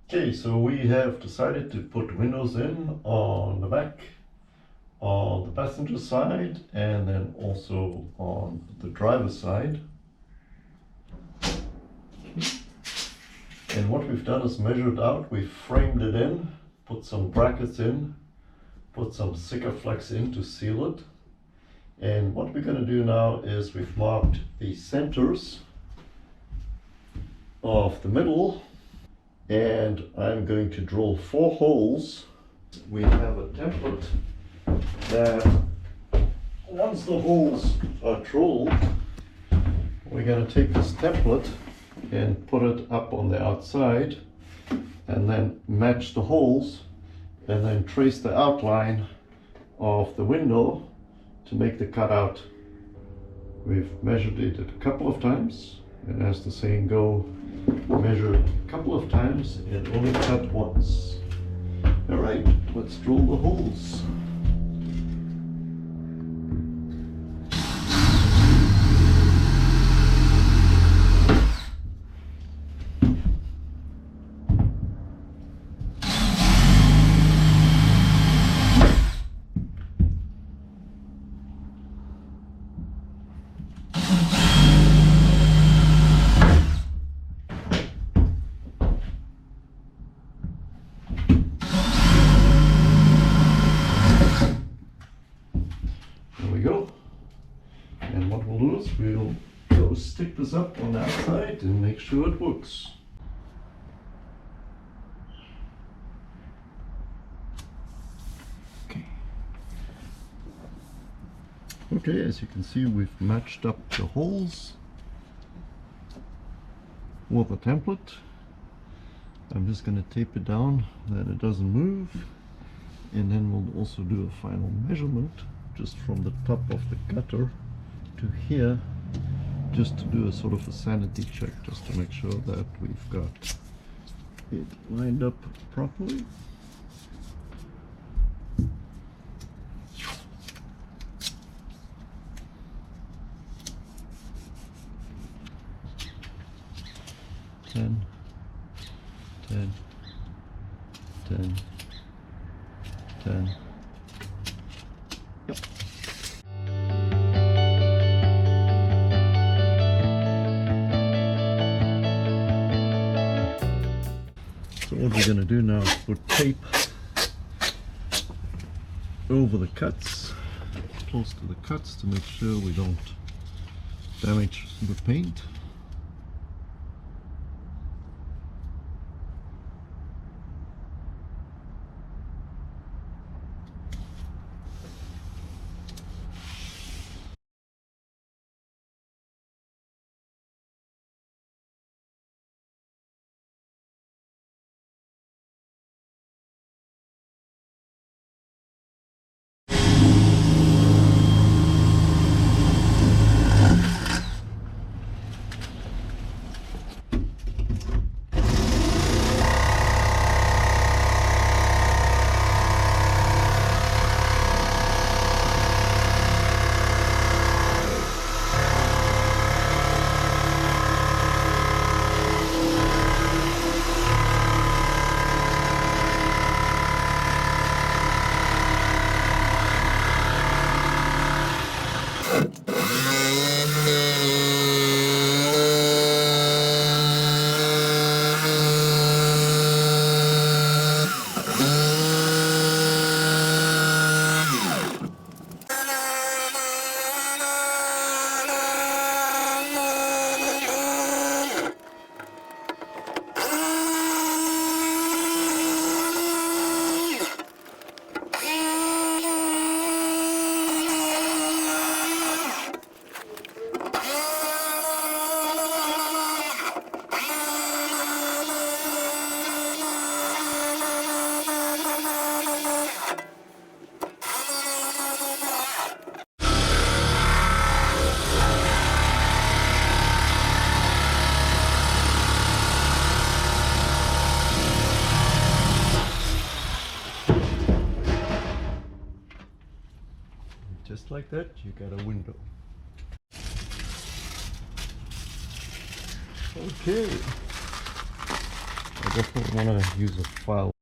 Okay, so we have decided to put windows in on the back, on the passenger side, and then also on the driver's side. And what we've done is measured out, we've framed it in, put some brackets in, put some Sikaflex in to seal it. And what we're going to do now is we've marked the centers of the middle, and I'm going to drill 4 holes. We have a template that once the holes are drilled, we're going to take this template and put it up on the outside and then match the holes and then trace the outline of the window to make the cutout. We've measured it a couple of times, and as the saying go, measure a couple of times and only cut once. All right, let's drill the holes. There we go. And what we'll do is we'll go stick this up on the outside and make sure it works. Okay, as you can see, we've matched up the holes with the template. I'm just going to tape it down that it doesn't move, and then we'll also do a final measurement just from the top of the gutter to here, just to do a sort of a sanity check, just to make sure that we've got it lined up properly. Ten, 10. Yep. So what we're going to do now is put tape over the cuts, close to the cuts, to make sure we don't damage the paint. Just like that, you got a window. Okay. I definitely want to use a file